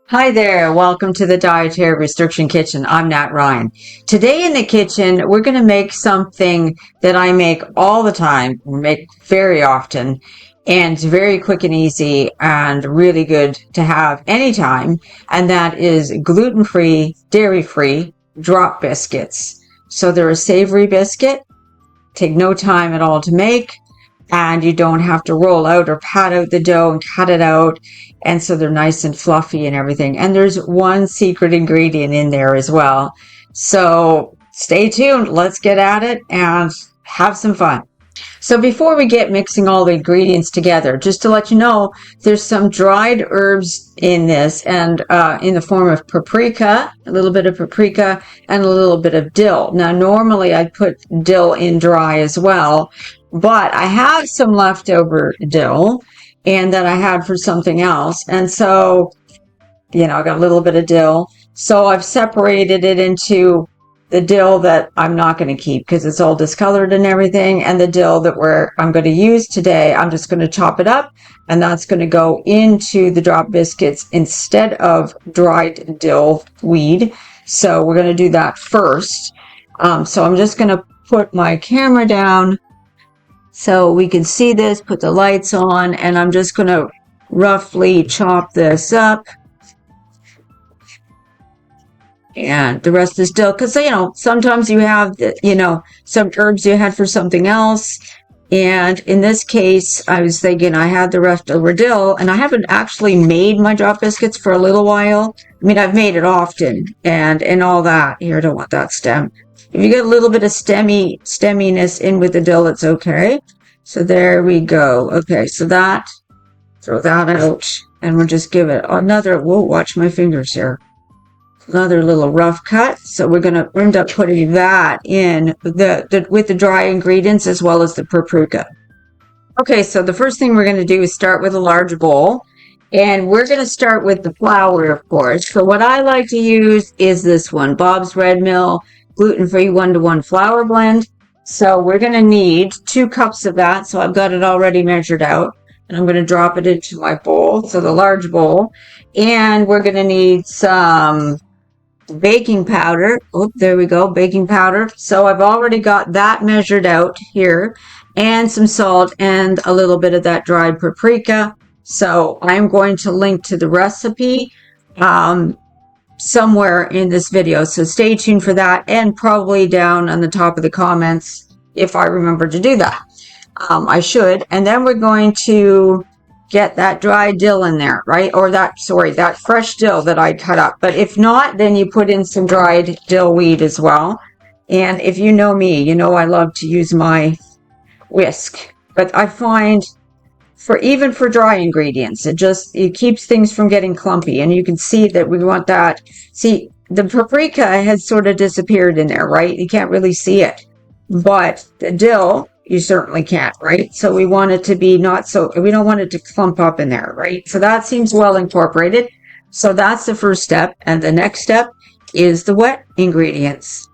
Hi there, welcome to the Dietary Restriction Kitchen. I'm Nat Ryan. Today in the kitchen, we're going to make something that I make all the time, make very often, and it's very quick and easy and really good to have anytime, and that is gluten-free, dairy-free drop biscuits. So they're a savory biscuit, take no time at all to make, and you don't have to roll out or pat out the dough and cut it out. And so they're nice and fluffy and everything. And there's one secret ingredient in there as well. So stay tuned. Let's get at it and have some fun. So before we get mixing all the ingredients together, just to let you know, there's some dried herbs in this and in the form of paprika, a little bit of paprika and a little bit of dill. Now, normally I'd put dill in dry as well, but I have some leftover dill and that I had for something else. And so, I got a little bit of dill. So I've separated it into the dill that I'm not going to keep because it's all discolored and everything. And the dill that I'm going to use today, I'm just going to chop it up and that's going to go into the drop biscuits instead of dried dill weed. So we're going to do that first. So I'm just going to put my camera down so we can see this, put the lights on, and I'm just going to roughly chop this up. And the rest is dill, because, sometimes you have, some herbs you had for something else. And in this case, I was thinking I had the leftover dill, and I haven't actually made my drop biscuits for a little while. I mean, I've made it often and all that. Here, I don't want that stem. If you get a little bit of stemminess in with the dill, it's okay. So there we go. Okay, so throw that out, and we'll just give it another, whoa, watch my fingers here. Another little rough cut. So we're going to end up putting that in with the dry ingredients as well as the paprika. Okay, so the first thing we're going to do is start with a large bowl. And we're going to start with the flour, of course. So what I like to use is this one, Bob's Red Mill gluten-free 1-to-1 flour blend. So we're going to need 2 cups of that. So I've got it already measured out. And I'm going to drop it into my bowl, so the large bowl. And we're going to need some baking powder. Oh, there we go, baking powder. So I've already got that measured out here. And some salt and a little bit of that dried paprika. So I'm going to link to the recipe somewhere in this video. So stay tuned for that, and probably down on the top of the comments if I remember to do that. I should. And then we're going to get that dry dill in there, right? Or that fresh dill that I cut up. But if not, then you put in some dried dill weed as well. And if you know me, you know I love to use my whisk. But I find even for dry ingredients, it keeps things from getting clumpy. And you can see that we want that. See, the paprika has sort of disappeared in there, right? You can't really see it. But the dill, you certainly can't, right? So we want it to be we don't want it to clump up in there, right? So that seems well incorporated. So that's the first step. And the next step is the wet ingredients.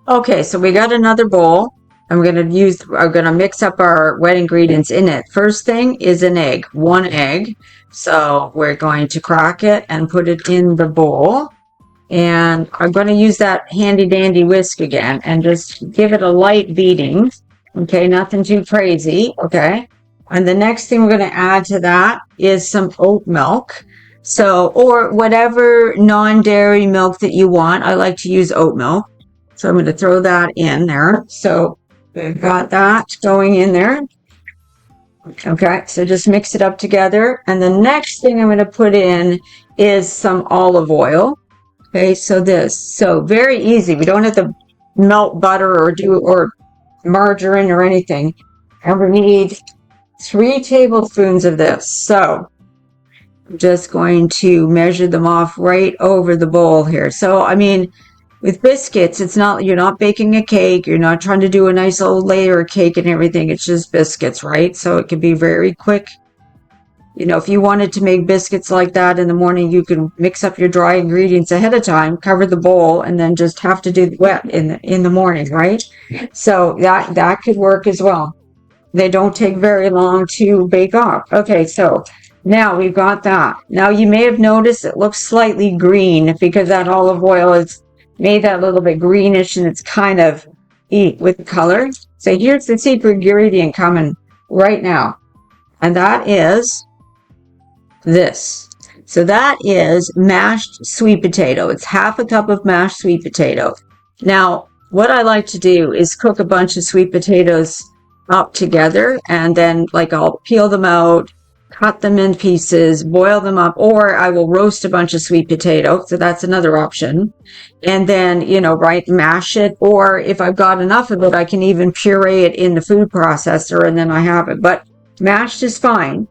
Okay, so we got another bowl. I'm going to mix up our wet ingredients in it. First thing is an egg, 1 egg. So we're going to crack it and put it in the bowl. And I'm going to use that handy dandy whisk again and just give it a light beating. Okay, nothing too crazy. Okay. And the next thing we're going to add to that is some oat milk. So, or whatever non-dairy milk that you want. I like to use oat milk. So I'm going to throw that in there. So we've got that going in there. Okay, so just mix it up together. And the next thing I'm going to put in is some olive oil. Okay, so very easy. We don't have to melt butter or margarine or anything. And we need 3 tablespoons of this. So I'm just going to measure them off right over the bowl here. So, I mean, with biscuits, you're not baking a cake. You're not trying to do a nice old layer of cake and everything. It's just biscuits, right? So it can be very quick. If you wanted to make biscuits like that in the morning, you can mix up your dry ingredients ahead of time, cover the bowl, and then just have to do the wet in the morning, right? So that could work as well. They don't take very long to bake off. Okay, so Now we've got that. Now you may have noticed it looks slightly green because that olive oil has made that a little bit greenish and it's kind of eat with color. So here's the secret ingredient coming right now. And that is this. So that is mashed sweet potato. It's half a cup of mashed sweet potato. Now, what I like to do is cook a bunch of sweet potatoes up together, and then like I'll peel them out, cut them in pieces, boil them up, or I will roast a bunch of sweet potato. So that's another option. And then, right, mash it. Or if I've got enough of it, I can even puree it in the food processor and then I have it. But mashed is fine.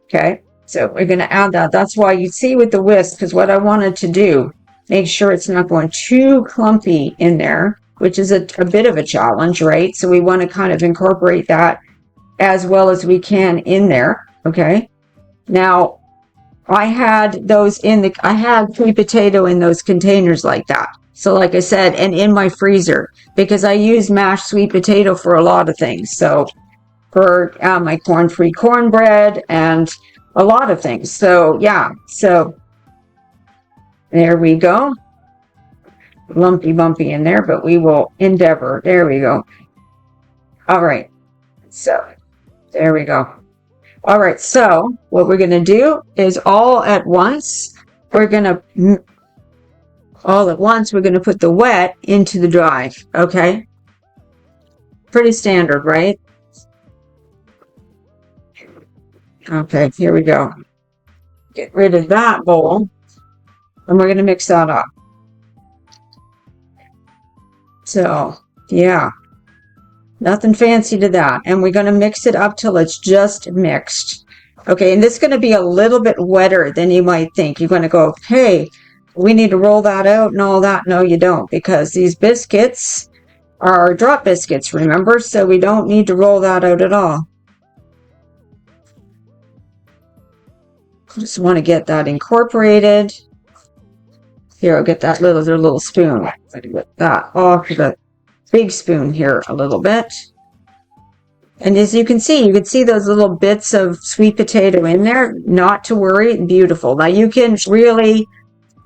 Okay. So we're going to add that. That's why you see with the whisk, because what I wanted to do, make sure it's not going too clumpy in there, which is a bit of a challenge, right? So we want to kind of incorporate that as well as we can in there. Okay. Now, I had sweet potato in those containers like that. So like I said, and in my freezer, because I use mashed sweet potato for a lot of things. So for my corn-free cornbread and a lot of things. So yeah, so there we go. Lumpy bumpy in there, but we will endeavor. There we go. All right. So there we go. All right. So what we're going to do is all at once, we're going to put the wet into the dry. Okay. Pretty standard, right? Okay, here we go. Get rid of that bowl, and we're going to mix that up. So, yeah, nothing fancy to that. And we're going to mix it up till it's just mixed. Okay, and this is going to be a little bit wetter than you might think. You're going to go, hey, we need to roll that out and all that. No, you don't, because these biscuits are drop biscuits, remember? So we don't need to roll that out at all. Just want to get that incorporated. Here, I'll get that little spoon. Get that off the big spoon here a little bit. And as you can see those little bits of sweet potato in there. Not to worry, beautiful. Now you can really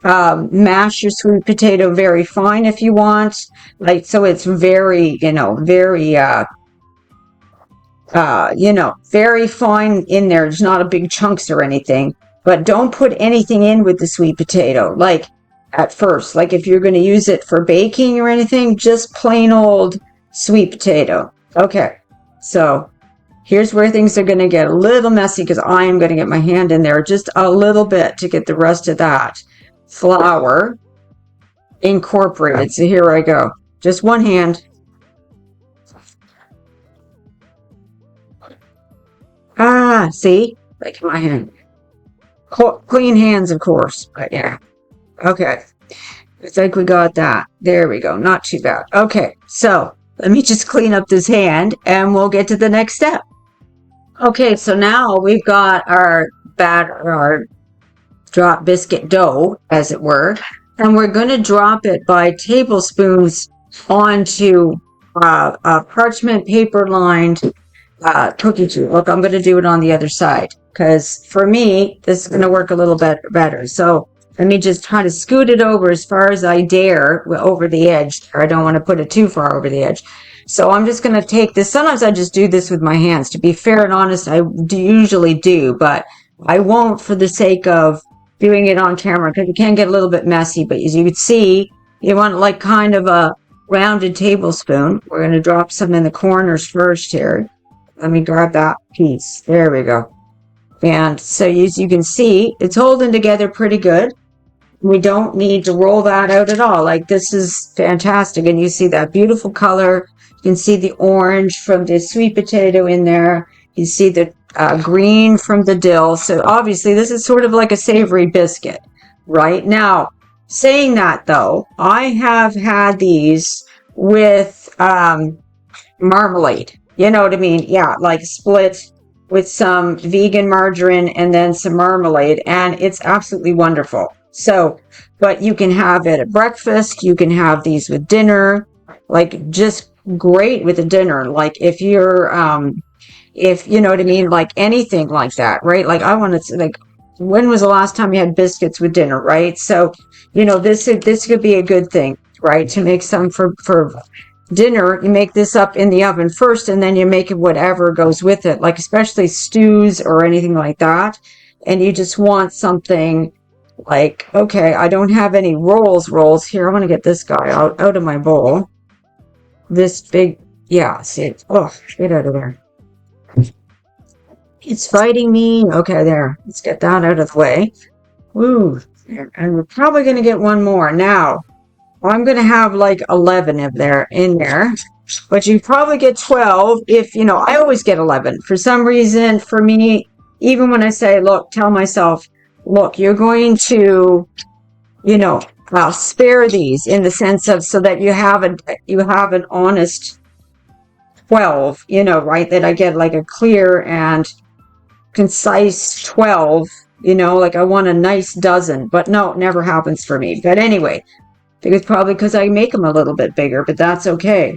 mash your sweet potato very fine if you want. Like, so it's very, very very fine in there. There's not a big chunks or anything, but don't put anything in with the sweet potato. Like at first, like if you're going to use it for baking or anything, just plain old sweet potato. Okay. So here's where things are going to get a little messy because I am going to get my hand in there just a little bit to get the rest of that flour incorporated. So here I go. Just one hand. See? Like my hand. Clean hands, of course. But yeah. Okay. It's like we got that. There we go. Not too bad. Okay. So let me just clean up this hand and we'll get to the next step. Okay. So now we've got our batter, our drop biscuit dough, as it were. And we're going to drop it by tablespoons onto a parchment paper lined cookie sheet. Look, I'm going to do it on the other side because for me, this is going to work a little bit better. So let me just try to scoot it over as far as I dare over the edge. Or I don't want to put it too far over the edge. So I'm just going to take this. Sometimes I just do this with my hands. To be fair and honest, I usually do, but I won't for the sake of doing it on camera because it can get a little bit messy. But as you can see, you want like kind of a rounded tablespoon. We're going to drop some in the corners first here. Let me grab that piece. There we go. And so as you can see, it's holding together pretty good. We don't need to roll that out at all. Like, this is fantastic. And you see that beautiful color. You can see the orange from the sweet potato in there. You see the green from the dill. So obviously this is sort of like a savory biscuit. Right now, saying that though, I have had these with marmalade. You know what I mean? Yeah, like split with some vegan margarine and then some marmalade. And it's absolutely wonderful. So, but you can have it at breakfast. You can have these with dinner. Like, just great with a dinner. Like, if you're if you know what I mean, like anything like that, right? Like I want to, like, when was the last time you had biscuits with dinner, right? So, you know, this could be a good thing, right? To make some for dinner. You make this up in the oven first, and then you make it whatever goes with it, like especially stews or anything like that. And you just want something like, okay, I don't have any rolls here. I want to get this guy out of my bowl. This big, yeah, see it. Oh, get out of there. It's fighting me. Okay, there. Let's get that out of the way. Woo. And we're probably going to get one more. Now, I'm going to have like 11 of there in there. But you probably get 12 if, you know, I always get 11. For some reason, for me, even when I say, look, tell myself, look, you're going to, you know, spare these in the sense of so that you have an honest 12, you know, right? That I get like a clear and concise 12, you know, like I want a nice dozen, but no, it never happens for me. But anyway, because probably because I make them a little bit bigger, but that's okay.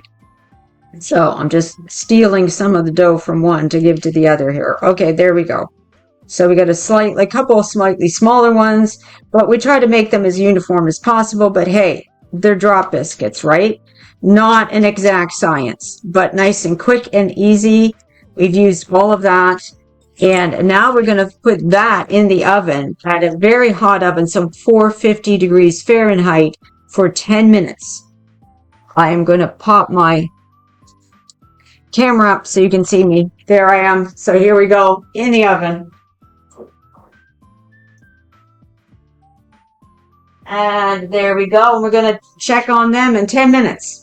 So I'm just stealing some of the dough from one to give to the other here. Okay, there we go. So we got a couple of slightly smaller ones, but we try to make them as uniform as possible. But hey, they're drop biscuits, right? Not an exact science, but nice and quick and easy. We've used all of that. And now we're going to put that in the oven at a very hot oven, so 450 degrees Fahrenheit for 10 minutes. I am going to pop my camera up so you can see me. There I am. So here we go in the oven. And there we go. And we're going to check on them in 10 minutes.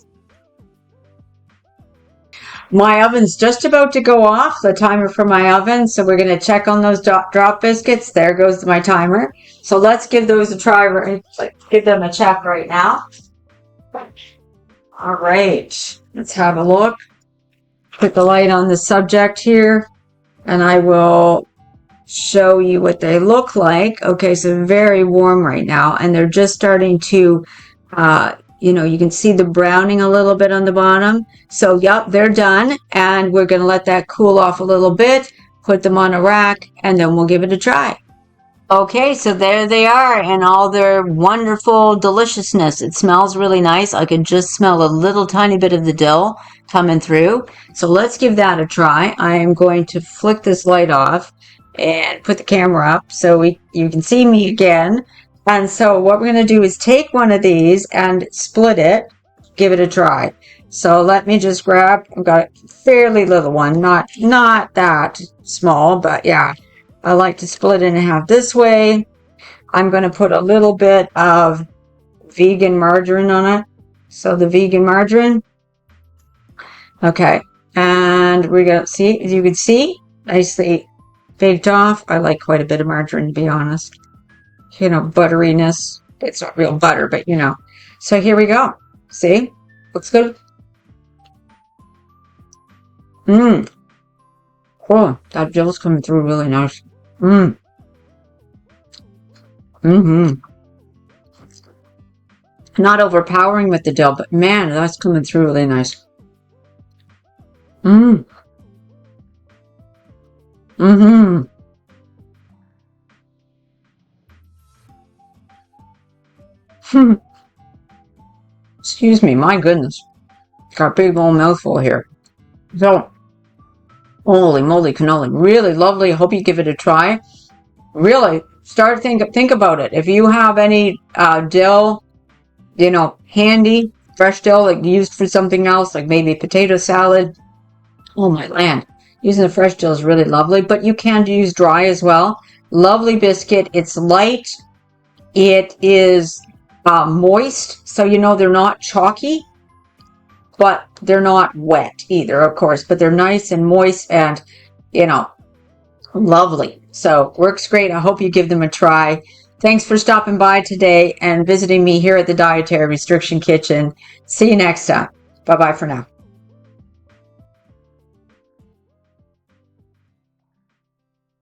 My oven's just about to go off, the timer for my oven. So we're going to check on those drop biscuits. There goes my timer. So let's give those a try. Give them a check right now. All right. Let's have a look. Put the light on the subject here. And I will show you what they look like. Okay, so very warm right now. And they're just starting to, you know, you can see the browning a little bit on the bottom. So, yep, they're done. And we're going to let that cool off a little bit, put them on a rack, and then we'll give it a try. Okay, so there they are in all their wonderful deliciousness. It smells really nice. I can just smell a little tiny bit of the dill coming through. So let's give that a try. I am going to flick this light off and put the camera up so you can see me again. And so what we're going to do is take one of these and split it, give it a try. So let me just grab, I've got a fairly little one, not that small, but yeah, I like to split it in half this way. I'm going to put a little bit of vegan margarine on it. So the vegan margarine. Okay. And we're going to see, as you can see, nicely baked off. I like quite a bit of margarine, to be honest. You know, butteriness. It's not real butter, but you know. So here we go. See? Looks good. Oh, that dill's coming through really nice. Not overpowering with the dill, but man, that's coming through really nice. Excuse me, my goodness. Got a big old mouthful here. So, holy moly cannoli. Really lovely. I hope you give it a try. Really, think about it. If you have any dill, you know, handy, fresh dill, like used for something else, like maybe potato salad. Oh my land. Using the fresh dill is really lovely, but you can use dry as well. Lovely biscuit. It's light. It is moist, so you know they're not chalky, but they're not wet either, of course, but they're nice and moist and, you know, lovely. So works great. I hope you give them a try. Thanks for stopping by today and visiting me here at the Dietary Restriction Kitchen. See you next time. Bye-bye for now.